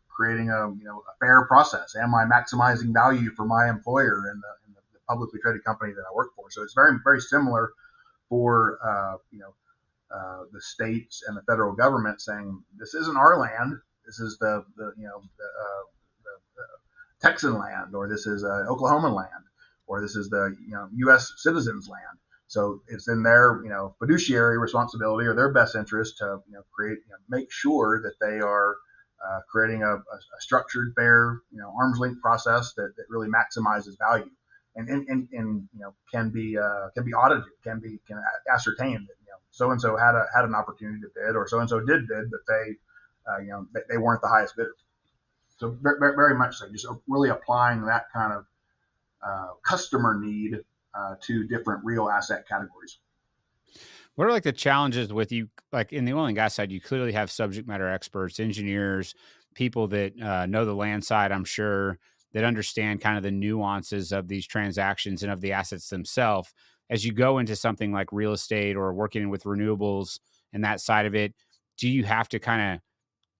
creating a fair process? Am I maximizing value for my employer and the publicly traded company that I work for? So it's very, very similar for, the states and the federal government saying, this isn't our land. This is the Texan land, or this is Oklahoma land, or this is the U.S. citizens' land. So it's in their fiduciary responsibility or their best interest to make sure that they are creating a structured, fair arm's length process that really maximizes value, and can be audited, can ascertain that so and so had an opportunity to bid, or so and so did bid, but they weren't the highest bidder. So very, very much so, just really applying that kind of customer need to different real asset categories. What are like the challenges with you? Like in the oil and gas side, you clearly have subject matter experts, engineers, people that know the land side, I'm sure, that understand kind of the nuances of these transactions and of the assets themselves. As you go into something like real estate or working with renewables and that side of it, do you have to kind of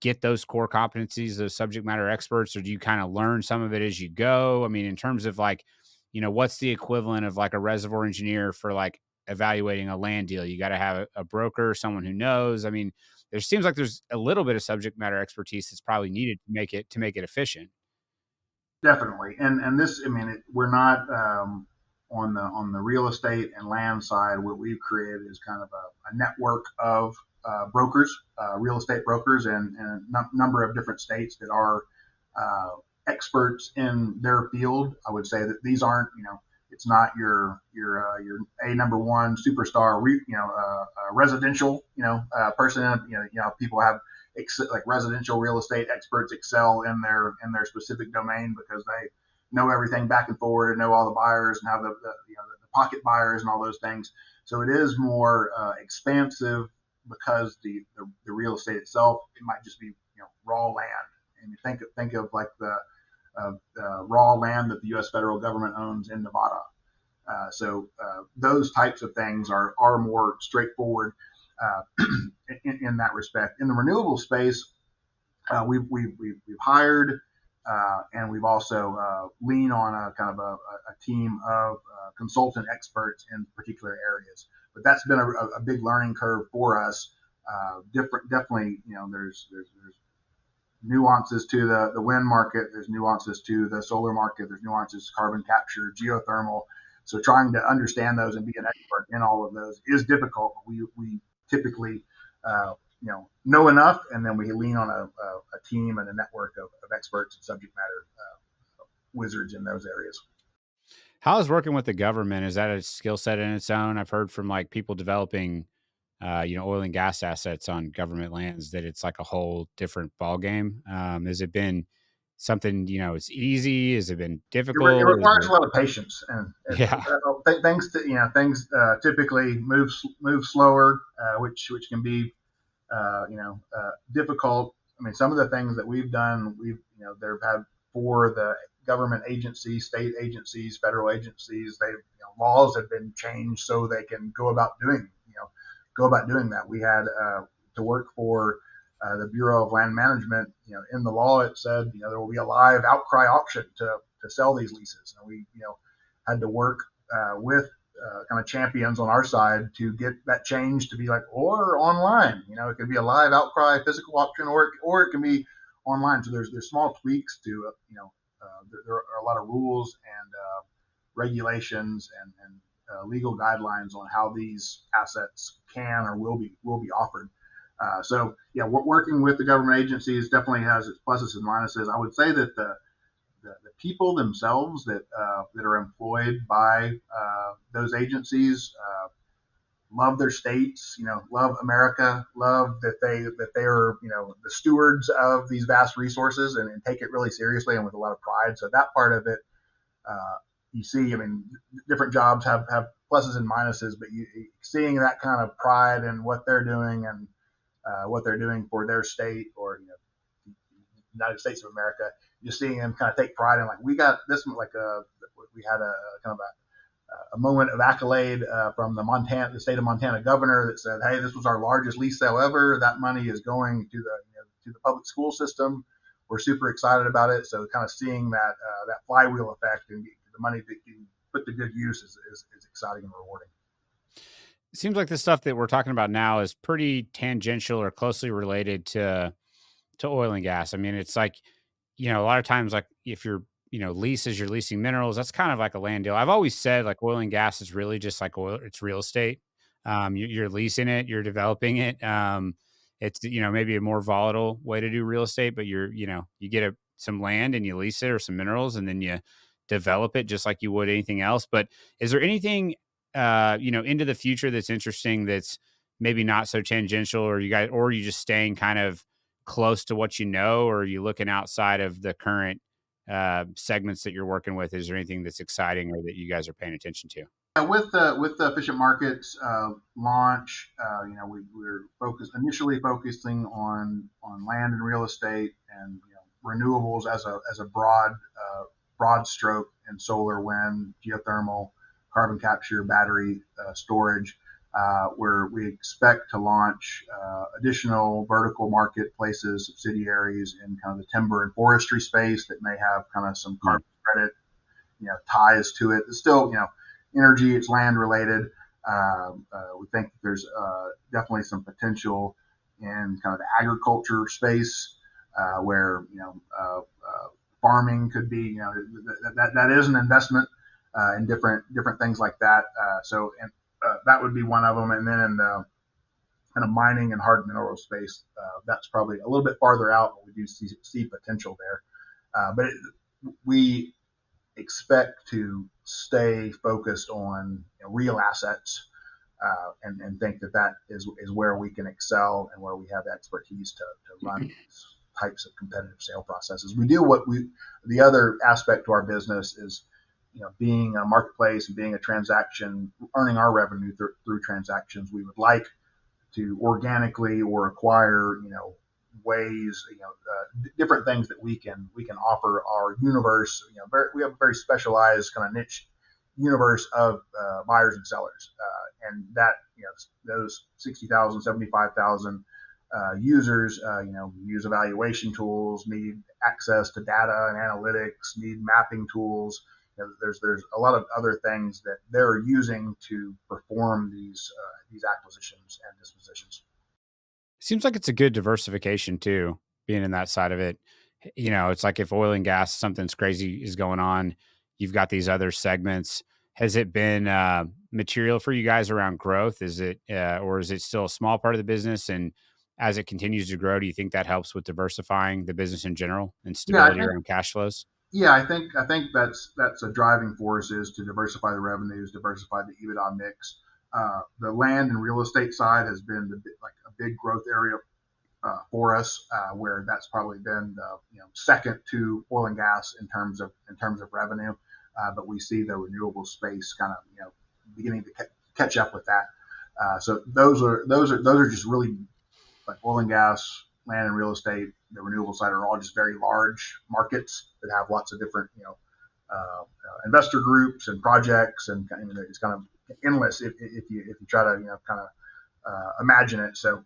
get those core competencies, those subject matter experts, or do you kind of learn some of it as you go? I mean, in terms of like, what's the equivalent of like a reservoir engineer for like evaluating a land deal? You got to have a broker, someone who knows. I mean, there seems like there's a little bit of subject matter expertise that's probably needed to make it efficient. Definitely, and this, I mean, we're not on the real estate and land side. What we've created is kind of a network of brokers, real estate brokers, and a number of different states that are experts in their field. I would say that these aren't, it's not your a number one superstar, residential, person. People have like residential real estate experts excel in their specific domain because they know everything back and forward and know all the buyers and have the pocket buyers and all those things. So it is more expansive because the real estate itself, it might just be raw land. And you think of like the raw land that the U.S. federal government owns in Nevada. So those types of things are more straightforward in that respect. In the renewable space, we've hired and we've also leaned on a kind of a team of consultant experts in particular areas. But that's been a big learning curve for us. Definitely, there's nuances to the wind market. There's nuances to the solar market. There's nuances to carbon capture, geothermal. So trying to understand those and be an expert in all of those is difficult. We typically, know enough, and then we lean on a team and a network of experts and subject matter wizards in those areas. How is working with the government? Is that a skill set in its own? I've heard from like people developing, oil and gas assets on government lands that it's like a whole different ball game. Has it been something, it's easy? Has it been It difficult? requires a lot of patience, and Yeah. things typically move slower, which can be difficult. I mean, some of the things that we've done, there have for the government agencies, state agencies, federal agencies, laws have been changed so they can go about doing that. We had to work for the Bureau of Land Management. In the law it said, there will be a live outcry auction to sell these leases, and we, had to work with kind of champions on our side to get that change to be like, or online. It could be a live outcry physical auction, or it can be online. So there's small tweaks to there are a lot of rules and regulations and legal guidelines on how these assets can or will be offered. So yeah, working with the government agencies definitely has its pluses and minuses. I would say that the people themselves that are employed by those agencies love their states, love America, love that they are the stewards of these vast resources, and take it really seriously and with a lot of pride. So that part of it, you see, I mean, different jobs have pluses and minuses, but seeing that kind of pride in what they're doing and what they're doing for their state or United States of America, just seeing them kind of take pride in like we got this, like we had a kind of a moment of accolade from the state of Montana governor that said, "Hey, this was our largest lease sale ever. That money is going to the public school system. We're super excited about it." So kind of seeing that flywheel effect and the money that you put to good use is exciting and rewarding. It seems like the stuff that we're talking about now is pretty tangential or closely related to oil and gas. I mean, it's like, a lot of times, like if you're, leases, you're leasing minerals, that's kind of like a land deal. I've always said like oil and gas is really just like oil, it's real estate. You're leasing it, you're developing it. It's, maybe a more volatile way to do real estate, but you get some land and you lease it or some minerals and then you develop it just like you would anything else. But is there anything, into the future that's interesting that's maybe not so tangential, or or are you just staying kind of close to what or are you looking outside of the current segments that you're working with? Is there anything that's exciting or that you guys are paying attention to? With the efficient markets launch, we're initially focusing on land and real estate and renewables as a broad stroke in solar, wind, geothermal, carbon capture, battery storage. where we expect to launch additional vertical marketplaces, subsidiaries in kind of the timber and forestry space that may have kind of some carbon credit, ties to it. It's still, energy, it's land related. We think there's definitely some potential in kind of the agriculture space where farming could be, that is an investment in different things like that. That would be one of them. And then in the kind of mining and hard mineral space, that's probably a little bit farther out, but we do see potential there. But we expect to stay focused on real assets and think that is where we can excel and where we have expertise to run these types of competitive sale processes. We do the other aspect to our business is being a marketplace and being a transaction, earning our revenue through transactions. We would like to organically or acquire, ways, different things that we can offer our universe. We have a very specialized kind of niche universe of buyers and sellers, and that those 60,000, 75,000 users, use evaluation tools, need access to data and analytics, need mapping tools. There's a lot of other things that they're using to perform these acquisitions and dispositions. Seems like it's a good diversification too, being in that side of it. It's like if oil and gas, something's crazy is going on, you've got these other segments. Has it been material for you guys around growth? Is it, or is it still a small part of the business? And as it continues to grow, do you think that helps with diversifying the business in general and stability around cash flows? Yeah, I think that's a driving force, is to diversify the revenues, diversify the EBITDA mix. The land and real estate side has been a big growth area for us, where that's probably been the second to oil and gas in terms of revenue. But we see the renewable space kind of beginning to catch up with that. So those are just really, like oil and gas, land and real estate, the renewable side are all just very large markets that have lots of different investor groups and projects, and it's kind of endless if you try to kind of imagine it. So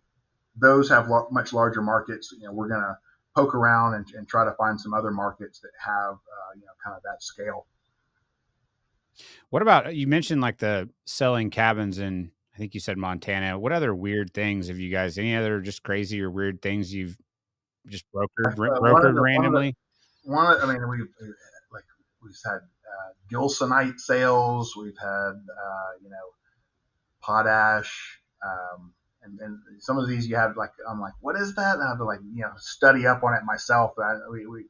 those have much larger markets. We're going to poke around and try to find some other markets that have kind of that scale. What about, you mentioned like the selling cabins in, I think you said Montana. What other weird things have you guys, any other just crazy or weird things you've just brokered randomly? I mean, we've had gilsonite sales. We've had potash, and some of these you have I'm like, what is that? And I have to study up on it myself. We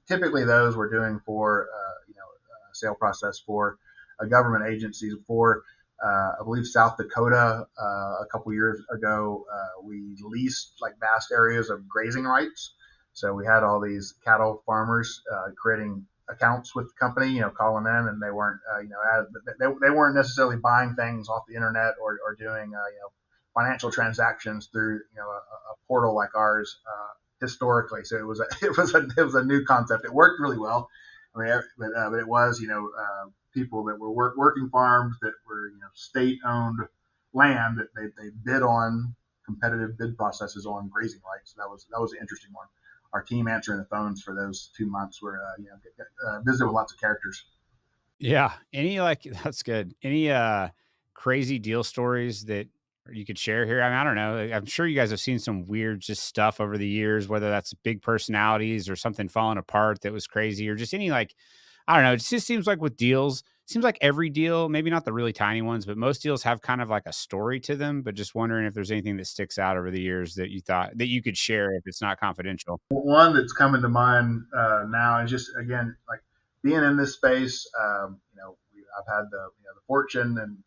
typically those we're doing for sale process for government agencies. For I believe South Dakota a couple years ago, we leased vast areas of grazing rights. So we had all these cattle farmers creating accounts with the company, calling in, and they weren't, they weren't necessarily buying things off the internet or doing, financial transactions through, a portal like ours historically. So it was a new concept. It worked really well. I mean, but it was, people that were working farms that were, state-owned land that they bid on competitive bid processes on grazing rights. That was an interesting one. Our team answering the phones for those 2 months were, visited with lots of characters. Yeah. That's good. Any crazy deal stories that you could share here? I mean, I don't know. I'm sure you guys have seen some weird just stuff over the years, whether that's big personalities or something falling apart that was crazy, or just any I don't know. It just seems like with deals, seems like every deal, maybe not the really tiny ones, but most deals have kind of like a story to them. But just wondering if there's anything that sticks out over the years that you thought that you could share if it's not confidential. One that's coming to mind now is just, again, being in this space. I've had the fortune and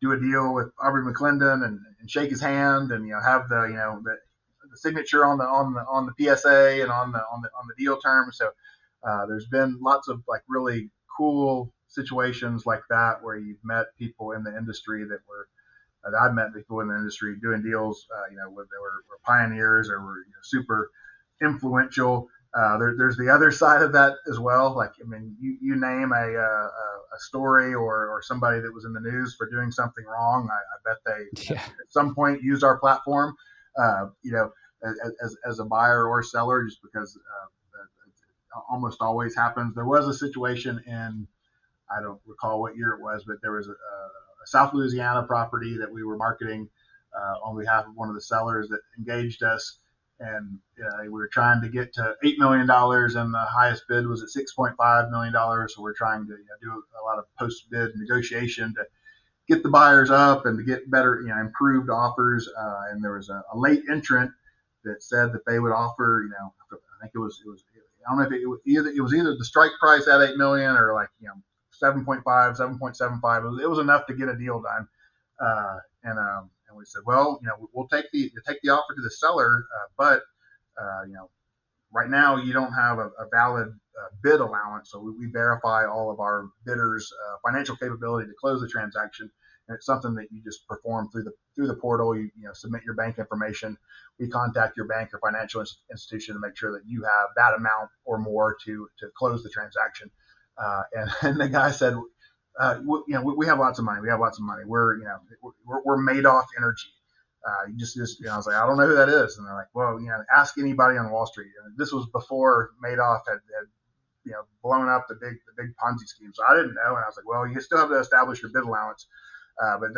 do a deal with Aubrey McClendon and shake his hand and have the signature on the PSA and on the deal terms. So there's been lots of really cool situations like that where you've met people in the industry that I've met people in the industry doing deals, where they were pioneers or were super influential. There's the other side of that as well. Like, I mean, you name a story or somebody that was in the news for doing something wrong. I bet they Yeah. at some point used our platform, you know, as a buyer or seller, just because it almost always happens. There was a situation in, I don't recall what year it was, but there was a South Louisiana property that we were marketing on behalf of one of the sellers that engaged us, and we were trying to get to $8 million, and the highest bid was at $6.5 million. So we're trying to do a lot of post bid negotiation to get the buyers up and to get better, improved offers. And there was a late entrant that said that they would offer, I think it was I don't know if it was either the strike price at 8 million or like 7.5, 7.75. It was enough to get a deal done. And we said, well, we'll take the offer to the seller, but right now you don't have a valid bid allowance, so we verify all of our bidders' financial capability to close the transaction. And it's something that you just perform through the portal. You submit your bank information. We contact your bank or financial institution to make sure that you have that amount or more to close the transaction. And the guy said, we have lots of money. We have lots of money. We're Madoff Energy. I was like, I don't know who that is. And they're like, well, ask anybody on Wall Street. And this was before Madoff had blown up the big Ponzi scheme. So I didn't know. And I was like, well, you still have to establish your bid allowance. But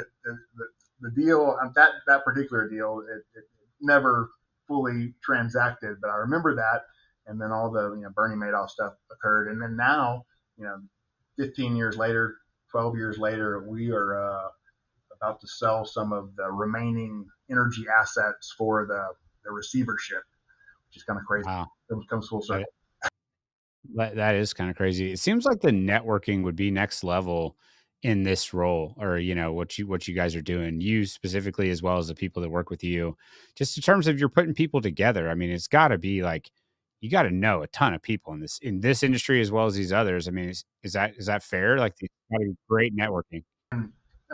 the deal, that particular deal, it never fully transacted. But I remember that. And then all the Bernie Madoff stuff occurred. And then now, 15 years later, 12 years later, we are about to sell some of the remaining energy assets for the receivership, which is kind of crazy. Wow. It comes full circle. That is kind of crazy. It seems like the networking would be next level in this role, or what you guys are doing, you specifically, as well as the people that work with you, just in terms of you're putting people together. I mean, it's got to be like you got to know a ton of people in this industry as well as these others. I mean, is that fair? Like, it's got to be great networking.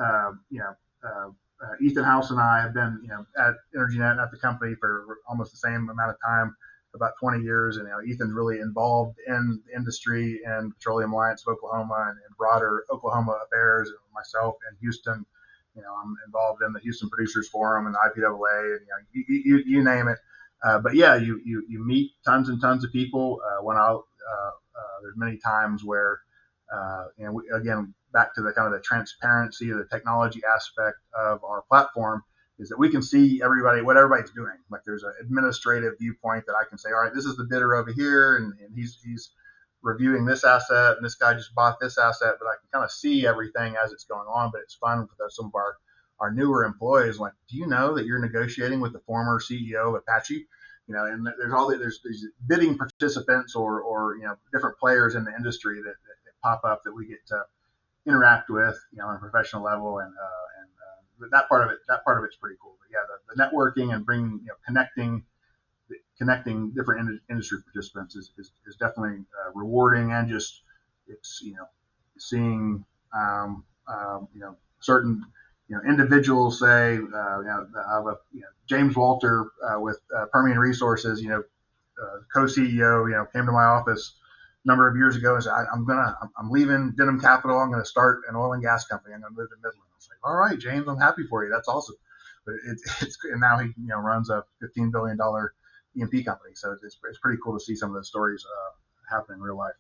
uh, you know, Ethan House and I have been, at EnergyNet at the company for almost the same amount of time, about 20 years. And Ethan's really involved in the industry and Petroleum Alliance of Oklahoma and broader Oklahoma affairs. And myself in Houston, I'm involved in the Houston Producers Forum and the IPAA, and you name it. But yeah, you meet tons and tons of people. There's many times where, again, back to the kind of the transparency of the technology aspect of our platform, is that we can see what everybody's doing. Like, there's an administrative viewpoint that I can say, all right, this is the bidder over here, and he's reviewing this asset, and this guy just bought this asset, but I can kind of see everything as it's going on. But it's fun for some of our newer employees. Like, do you know that you're negotiating with the former CEO of Apache? And there's these bidding participants or different players in the industry that pop up that we get to interact with, on a professional level, and that part of it's pretty cool. But yeah, the networking and bringing, connecting different industry participants is definitely rewarding, and just it's seeing certain individuals say, James Walter with Permian Resources, co-CEO, came to my office a number of years ago and said, I'm leaving Denham Capital. I'm going to start an oil and gas company. I'm going to move to Midland. I was like, all right, James, I'm happy for you. That's awesome. But and now he runs a $15 billion E&P company. So it's pretty cool to see some of those stories happen in real life.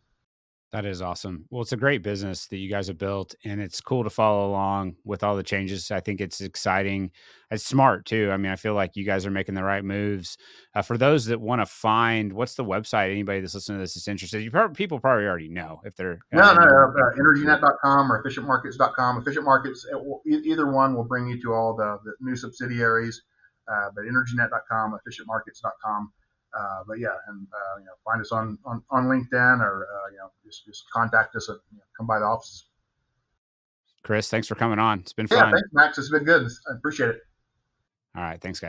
That is awesome. Well, it's a great business that you guys have built, and it's cool to follow along with all the changes. I think it's exciting. It's smart too. I mean, I feel like you guys are making the right moves. For those that want to find, what's the website? Anybody that's listening to this is interested. People probably already know if they're EnergyNet.com or efficientmarkets.com. Efficient Markets, either one will bring you to all the new subsidiaries. But EnergyNet.com, efficientmarkets.com. But yeah, and find us on LinkedIn, or just contact us, come by the office. Chris, thanks for coming on. It's been fun. Yeah, thanks, Max. It's been good. I appreciate it. All right, thanks, guys.